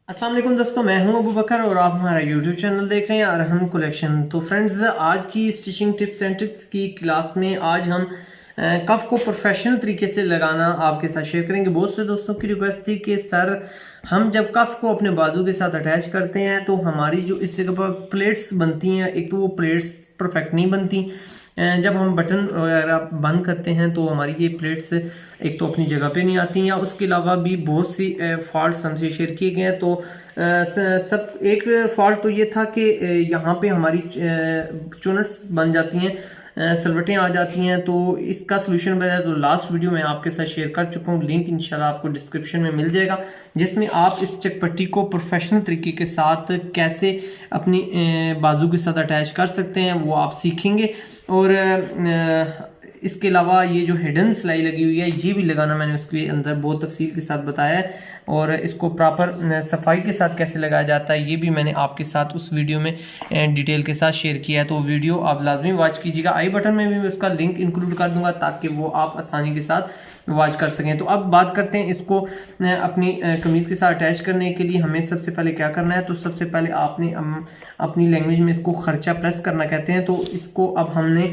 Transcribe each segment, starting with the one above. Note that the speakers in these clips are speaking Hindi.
अस्सलाम वालेकुम दोस्तों, मैं हूं अबू बकर और आप हमारा यूट्यूब चैनल देख रहे हैं अरहम कलेक्शन। तो फ्रेंड्स, आज की स्टिचिंग टिप्स एंड ट्रिक्स की क्लास में आज हम कफ को प्रोफेशनल तरीके से लगाना आपके साथ शेयर करेंगे। बहुत से दोस्तों की रिक्वेस्ट थी कि सर, हम जब कफ को अपने बाजू के साथ अटैच करते हैं तो हमारी जो इस जगह पर प्लेट्स बनती हैं, एक तो वो प्लेट्स परफेक्ट नहीं बनती। जब हम बटन वगैरह बंद करते हैं तो हमारी ये प्लेट्स एक तो अपनी जगह पे नहीं आती, या उसके अलावा भी बहुत सी फॉल्ट्स हमसे शेयर किए गए हैं। तो सब एक फॉल्ट तो ये था कि यहाँ पे हमारी चुनट्स बन जाती हैं, सलवटें आ जाती हैं। तो इसका सोल्यूशन बताया तो लास्ट वीडियो में आपके साथ शेयर कर चुका हूँ, लिंक इंशाल्लाह आपको डिस्क्रिप्शन में मिल जाएगा, जिसमें आप इस चकपट्टी को प्रोफेशनल तरीके के साथ कैसे अपनी बाजू के साथ अटैच कर सकते हैं वो आप सीखेंगे। और इसके अलावा ये जो हिडन सिलाई लगी हुई है ये भी लगाना मैंने उसके अंदर बहुत तफसील के साथ बताया है, और इसको प्रॉपर सफाई के साथ कैसे लगाया जाता है ये भी मैंने आपके साथ उस वीडियो में डिटेल के साथ शेयर किया है। तो वीडियो आप लाजमी वॉच कीजिएगा। आई बटन में भी मैं उसका लिंक इंक्लूड कर दूंगा ताकि वो आप आसानी के साथ वॉच कर सकें। तो अब बात करते हैं इसको अपनी कमीज़ के साथ अटैच करने के लिए हमें सबसे पहले क्या करना है। तो सबसे पहले आपने अपनी लैंग्वेज में इसको खर्चा प्रेस करना कहते हैं। तो इसको अब हमने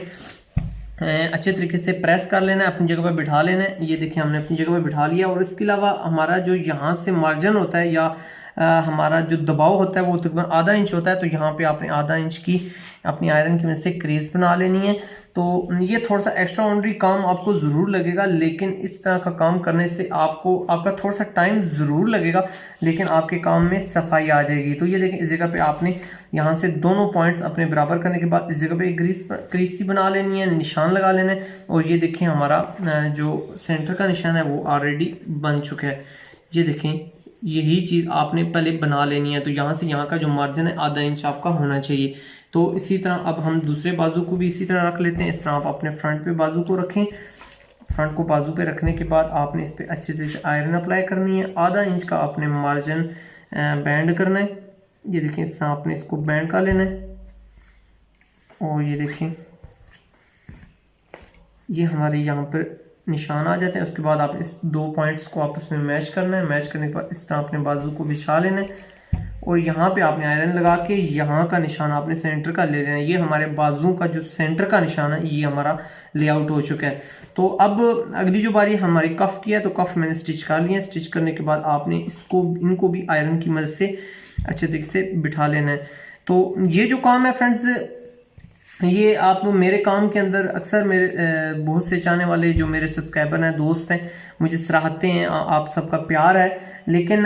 अच्छे तरीके से प्रेस कर लेना है, अपनी जगह पर बिठा लेना है। ये देखिए हमने अपनी जगह पर बिठा लिया। और इसके अलावा हमारा जो यहाँ से मार्जिन होता है या हमारा जो दबाव होता है वो तकरीबन आधा इंच होता है। तो यहाँ पे आपने आधा इंच की अपनी आयरन की मदद से क्रीज बना लेनी है। तो ये थोड़ा सा एक्स्ट्रा ऑर्डिनरी काम आपको ज़रूर लगेगा, लेकिन इस तरह का काम करने से आपका थोड़ा सा टाइम ज़रूर लगेगा, लेकिन आपके काम में सफाई आ जाएगी। तो ये देखें, इस जगह पे आपने यहाँ से दोनों पॉइंट्स अपने बराबर करने के बाद इस जगह पे एक क्रीज सी बना लेनी है, निशान लगा लेना है। और ये देखें हमारा जो सेंटर का निशान है वो ऑलरेडी बन चुका है। ये देखें, यही चीज़ आपने पहले बना लेनी है। तो यहाँ से यहाँ का जो मार्जिन है आधा इंच आपका होना चाहिए। तो इसी तरह अब हम दूसरे बाजू को भी इसी तरह रख लेते हैं। इस तरह आप अपने फ्रंट पे बाजू को रखें। फ्रंट को बाजू पे रखने के बाद आपने इस पर अच्छे से आयरन अप्लाई करनी है। आधा इंच का आपने मार्जिन बैंड करना है। ये देखें, इस तरह आपने इसको बैंड कर लेना है। और ये देखें, ये हमारे यहाँ पर निशान आ जाते हैं। उसके बाद आप इस दो पॉइंट्स को आपस में मैच करना है। मैच करने के बाद इस तरह अपने बाजू को बिछा लेना है, और यहाँ पे आपने आयरन लगा के यहाँ का निशान आपने सेंटर का ले लेना है। ये हमारे बाजू का जो सेंटर का निशान है ये हमारा लेआउट हो चुका है। तो अब अगली जो बारी हमारी कफ की है, तो कफ मैंने स्टिच कर लिया। स्टिच करने के बाद आपने इनको भी आयरन की मदद से अच्छे तरीके से बिठा लेना है। तो ये जो काम है फ्रेंड्स, ये आप मेरे काम के अंदर अक्सर मेरे बहुत से चाहने वाले जो मेरे सब्सक्राइबर हैं, दोस्त हैं, मुझे सराहते हैं, आप सबका प्यार है, लेकिन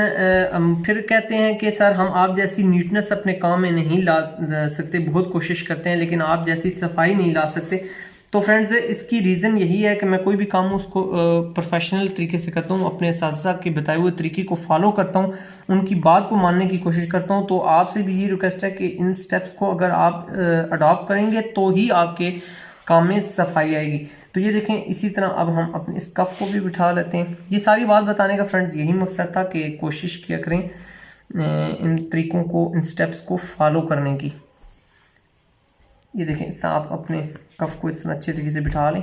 फिर कहते हैं कि सर, हम आप जैसी नीटनेस अपने काम में नहीं ला सकते। बहुत कोशिश करते हैं लेकिन आप जैसी सफाई नहीं ला सकते। तो फ्रेंड्स, इसकी रीज़न यही है कि मैं कोई भी काम उसको प्रोफेशनल तरीके से करता हूँ, अपने असातिज़ा के बताए हुए तरीके को फॉलो करता हूँ, उनकी बात को मानने की कोशिश करता हूँ। तो आपसे भी ये रिक्वेस्ट है कि इन स्टेप्स को अगर आप अडॉप्ट करेंगे तो ही आपके काम में सफाई आएगी। तो ये देखें, इसी तरह अब हम अपने इस कफ को भी बिठा लेते हैं। ये सारी बात बताने का फ्रेंड्स यही मकसद था कि कोशिश किया करें इन तरीक़ों को, इन स्टेप्स को फॉलो करने की। ये देखें, इस तरह आप अपने कफ को इस तरह अच्छे तरीके से बिठा लें।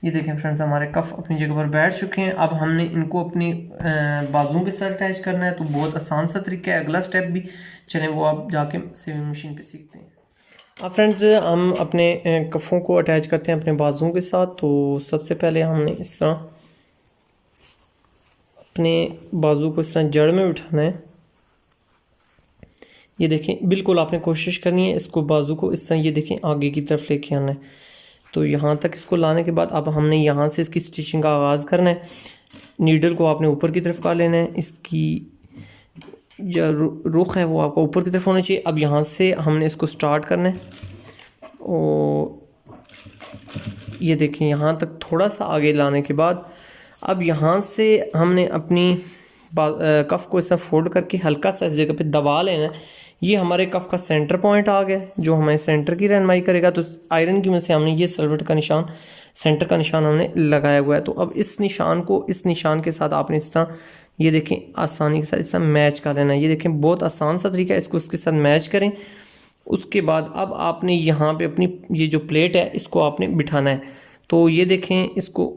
ये देखें फ्रेंड्स, हमारे कफ अपनी जगह पर बैठ चुके हैं। अब हमने इनको अपनी बाजुओं के साथ अटैच करना है। तो बहुत आसान सा तरीका है। अगला स्टेप भी चलें वो आप जाके सेविंग मशीन पे सीखते हैं। अब फ्रेंड्स, हम अपने कफ़ों को अटैच करते हैं अपने बाजुओं के साथ। तो सबसे पहले हमने इस तरह अपने बाजू को इस तरह जड़ में बिठाना है। ये देखें, बिल्कुल आपने कोशिश करनी है इसको बाजू को इस तरह, ये देखें, आगे की तरफ लेके आना है। तो यहाँ तक इसको लाने के बाद अब हमने यहाँ से इसकी स्टिचिंग का आगाज़ करना है। नीडल को आपने ऊपर की तरफ कर लेना है। इसकी जो रुख है वो आपका ऊपर की तरफ होना चाहिए। अब यहाँ से हमने इसको स्टार्ट करना है। और ये देखें, यहाँ तक थोड़ा सा आगे लाने के बाद अब यहाँ से हमने अपनी कफ को इस तरह फोल्ड करके हल्का सा इस जगह पे दबा लेना है। ये हमारे कफ का सेंटर पॉइंट आ गया जो हमें सेंटर की रहनुमाई करेगा। तो आयरन की मदद से हमने ये सलवट का निशान, सेंटर का निशान हमने लगाया हुआ है। तो अब इस निशान को इस निशान के साथ आपने इस तरह, ये देखें, आसानी के साथ इस तरह मैच कर लेना है। ये देखें, बहुत आसान सा तरीका है, इसको इसके साथ मैच करें। उसके बाद अब आपने यहाँ पे अपनी ये जो प्लेट है इसको आपने बिठाना है। तो ये देखें, इसको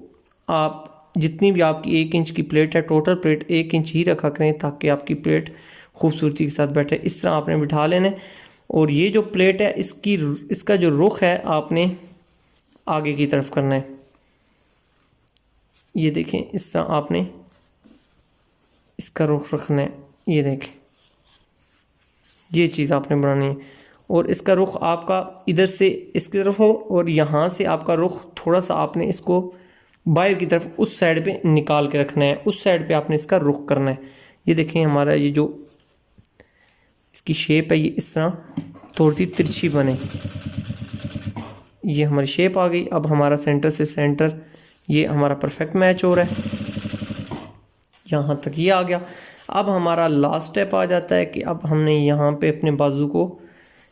आप जितनी भी आपकी 1 इंच की प्लेट है, टोटल प्लेट 1 इंच ही रखा करें ताकि आपकी प्लेट खूबसूरती के साथ बैठे। इस तरह आपने बिठा लेना। और ये जो प्लेट है इसका जो रुख है आपने आगे की तरफ करना है। ये देखें, इस तरह आपने इसका रुख रखना है। ये देखें, ये चीज़ आपने बनानी है। और इसका रुख आपका इधर से इसकी तरफ हो और यहाँ से आपका रुख थोड़ा सा आपने इसको बाहर की तरफ उस साइड पे निकाल के रखना है। उस साइड पे आपने इसका रुख करना है। ये देखें, हमारा ये जो इसकी शेप है ये इस तरह थोड़ी सी तिरछी बने। ये हमारी शेप आ गई। अब हमारा सेंटर से सेंटर ये हमारा परफेक्ट मैच हो रहा है। यहाँ तक ये आ गया। अब हमारा लास्ट स्टेप आ जाता है कि अब हमने यहाँ पे अपने बाजू को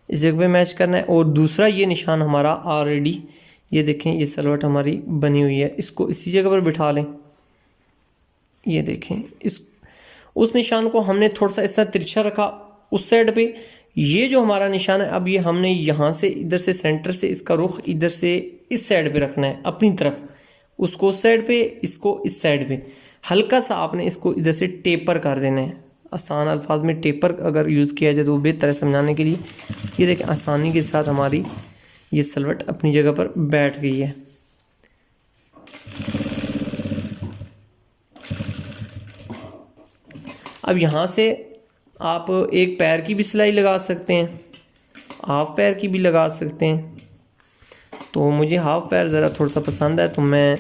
इस जगह पे मैच करना है। और दूसरा ये निशान हमारा ऑलरेडी, ये देखें, ये सलवट हमारी बनी हुई है, इसको इसी जगह पर बिठा लें। ये देखें, उस निशान को हमने थोड़ा सा इस तरह तिरछा रखा उस साइड पे। ये जो हमारा निशान है, अब ये हमने यहाँ से इधर से सेंटर से इसका रुख इधर से इस साइड पे रखना है अपनी तरफ। उसको उस साइड पे, इसको इस साइड पे। हल्का सा आपने इसको इधर से टेपर कर देना है। आसान अल्फाज में टेपर अगर यूज़ किया जाए तो वो बेहतर है समझाने के लिए। ये देखें, आसानी के साथ हमारी ये सलवट अपनी जगह पर बैठ गई है। अब यहाँ से आप एक पैर की भी सिलाई लगा सकते हैं, हाफ पैर की भी लगा सकते हैं। तो मुझे हाफ पैर ज़रा थोड़ा सा पसंद है तो मैं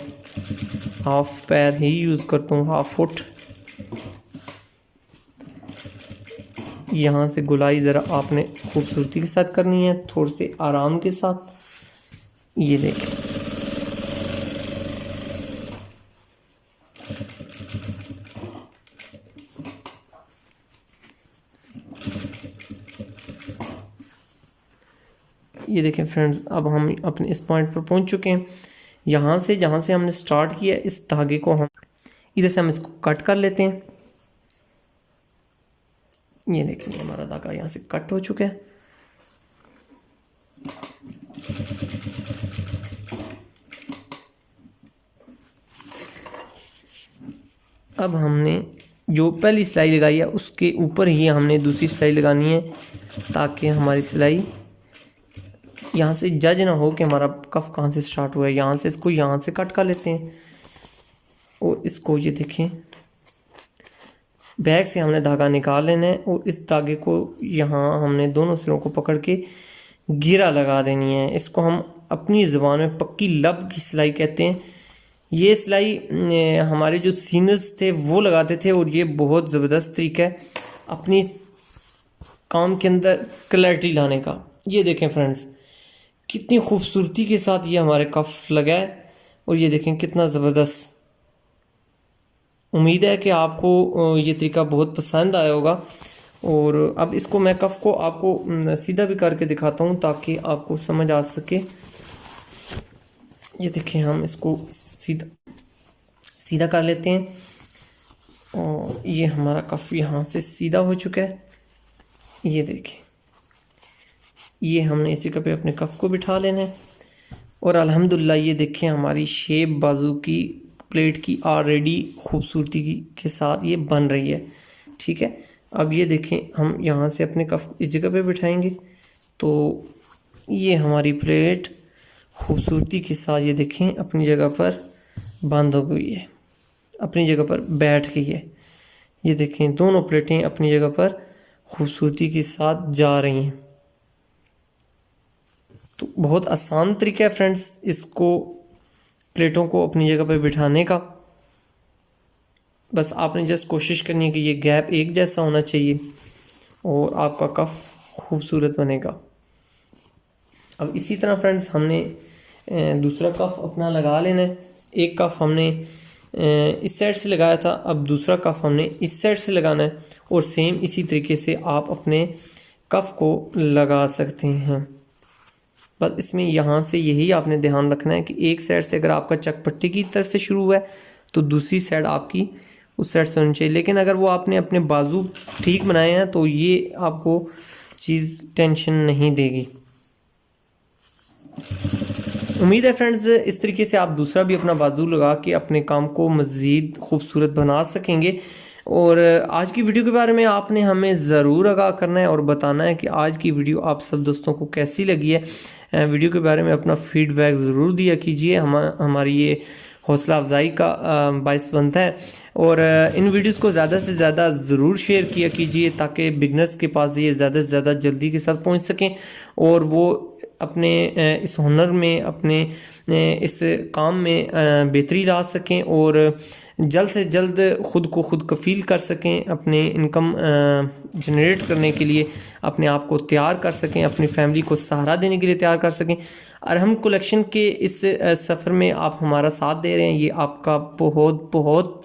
हाफ पैर ही यूज़ करता हूँ, हाफ फुट। यहाँ से गुलाई ज़रा आपने खूबसूरती के साथ करनी है, थोड़े से आराम के साथ। ये देखें, ये देखें फ्रेंड्स, अब हम अपने इस पॉइंट पर पहुंच चुके हैं। यहाँ से जहाँ से हमने स्टार्ट किया, इस धागे को हम इधर से हम इसको कट कर लेते हैं। ये देखिए, हमारा धागा यहाँ से कट हो चुका है। अब हमने जो पहली सिलाई लगाई है उसके ऊपर ही हमने दूसरी सिलाई लगानी है ताकि हमारी सिलाई यहाँ से जज ना हो कि हमारा कफ कहाँ से स्टार्ट हुआ है। यहाँ से इसको यहाँ से कट कर लेते हैं और इसको ये देखें, बैक से हमने धागा निकाल लेना है और इस धागे को यहाँ हमने दोनों सिरों को पकड़ के गिरा लगा देनी है। इसको हम अपनी ज़ुबान में पक्की लब की सिलाई कहते हैं। ये सिलाई हमारे जो सीनियर्स थे वो लगाते थे और ये बहुत ज़बरदस्त तरीका है अपनी काम के अंदर क्लैरिटी लाने का। ये देखें फ्रेंड्स, कितनी खूबसूरती के साथ ये हमारे कफ लगा है और ये देखें कितना ज़बरदस्त। उम्मीद है कि आपको ये तरीका बहुत पसंद आया होगा। और अब इसको मैं कफ को आपको सीधा भी करके दिखाता हूँ ताकि आपको समझ आ सके। ये देखें, हम इसको सीधा कर लेते हैं और ये हमारा कफ यहाँ से सीधा हो चुका है। ये देखें, ये हमने इसी जगह पे अपने कफ को बिठा लेना है और अल्हम्दुलिल्लाह ये देखें हमारी शेप बाजू की प्लेट की ऑलरेडी खूबसूरती के साथ ये बन रही है। ठीक है, अब ये देखें, हम यहाँ से अपने कफ इस जगह पे बिठाएंगे तो ये हमारी प्लेट खूबसूरती के साथ ये देखें अपनी जगह पर बंद हो गई है, अपनी जगह पर बैठ गई है। ये देखें, दोनों प्लेटें अपनी जगह पर खूबसूरती के साथ जा रही हैं। तो बहुत आसान तरीका है फ्रेंड्स इसको प्लेटों को अपनी जगह पर बिठाने का। बस आपने जस्ट कोशिश करनी है कि ये गैप एक जैसा होना चाहिए और आपका कफ खूबसूरत बनेगा। अब इसी तरह फ्रेंड्स हमने दूसरा कफ अपना लगा लेना है। एक कफ हमने इस साइड से लगाया था, अब दूसरा कफ हमने इस साइड से लगाना है और सेम इसी तरीके से आप अपने कफ को लगा सकते हैं। बस इसमें यहाँ से यही आपने ध्यान रखना है कि एक साइड से अगर आपका चकपट्टी की तरफ से शुरू हुआ है तो दूसरी साइड आपकी उस साइड से होनी चाहिए। लेकिन अगर वो आपने अपने बाजू ठीक बनाए हैं तो ये आपको चीज़ टेंशन नहीं देगी। उम्मीद है फ्रेंड्स इस तरीके से आप दूसरा भी अपना बाजू लगा के अपने काम को मज़ीद खूबसूरत बना सकेंगे। और आज की वीडियो के बारे में आपने हमें ज़रूर आगाह करना है और बताना है कि आज की वीडियो आप सब दोस्तों को कैसी लगी है। वीडियो के बारे में अपना फीडबैक ज़रूर दिया कीजिए, हमारी ये हौसला अफजाई का बायस बनता है। और इन वीडियोस को ज़्यादा से ज़्यादा ज़रूर शेयर किया कीजिए ताकि बिगनर्स के पास ये ज़्यादा से ज़्यादा जल्दी के साथ पहुंच सकें और वो अपने इस हुनर में, अपने इस काम में बेहतरी ला सकें और जल्द से जल्द ख़ुद को खुद कफ़ील कर सकें, अपने इनकम जनरेट करने के लिए अपने आप को तैयार कर सकें, अपनी फैमिली को सहारा देने के लिए तैयार कर सकें। अरहम कलेक्शन के इस सफ़र में आप हमारा साथ दे रहे हैं, ये आपका बहुत बहुत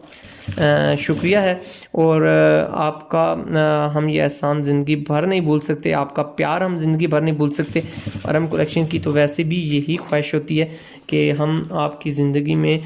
शुक्रिया है। और आपका हम ये एहसान ज़िंदगी भर नहीं भूल सकते, आपका प्यार हम ज़िंदगी भर नहीं भूल सकते। अरहम कलेक्शन की तो वैसे भी यही ख्वाहिश होती है कि हम आपकी ज़िंदगी में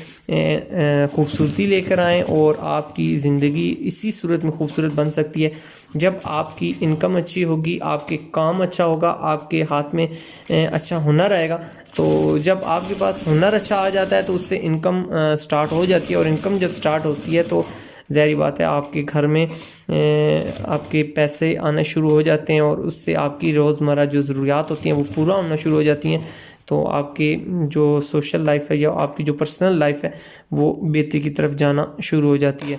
खूबसूरती लेकर आएँ और आपकी ज़िंदगी इसी सूरत में खूबसूरत बन सकती है जब आपकी इनकम अच्छी होगी, आपके काम अच्छा होगा, आपके हाथ में अच्छा हुनर आएगा। तो जब आपके पास हुनर अच्छा आ जाता है तो उससे इनकम स्टार्ट हो जाती है और इनकम जब स्टार्ट होती है तो ज़ाहिर बात है आपके घर में आपके पैसे आना शुरू हो जाते हैं और उससे आपकी रोज़मर्रा जो ज़रूरियात होती हैं वो पूरा होना शुरू हो जाती हैं। तो आपकी जो सोशल लाइफ है या आपकी जो पर्सनल लाइफ है वो बेहतरी की तरफ जाना शुरू हो जाती है।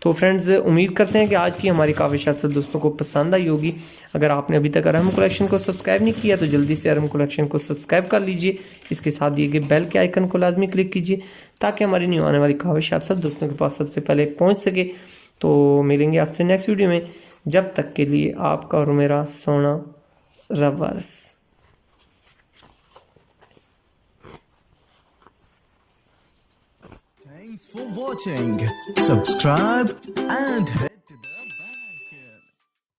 तो फ्रेंड्स उम्मीद करते हैं कि आज की हमारी काविश आप सब दोस्तों को पसंद आई होगी। अगर आपने अभी तक अरहम कलेक्शन को सब्सक्राइब नहीं किया तो जल्दी से अरहम कलेक्शन को सब्सक्राइब कर लीजिए। इसके साथ दिए गए बेल के आइकन को लाजमी क्लिक कीजिए ताकि हमारी न्यू आने वाली काविश आप सब दोस्तों के पास सबसे पहले पहुँच सके। तो मिलेंगे आपसे नेक्स्ट वीडियो में, जब तक के लिए आपका और मेरा सोना रवर्स। Thanks for watching. Subscribe and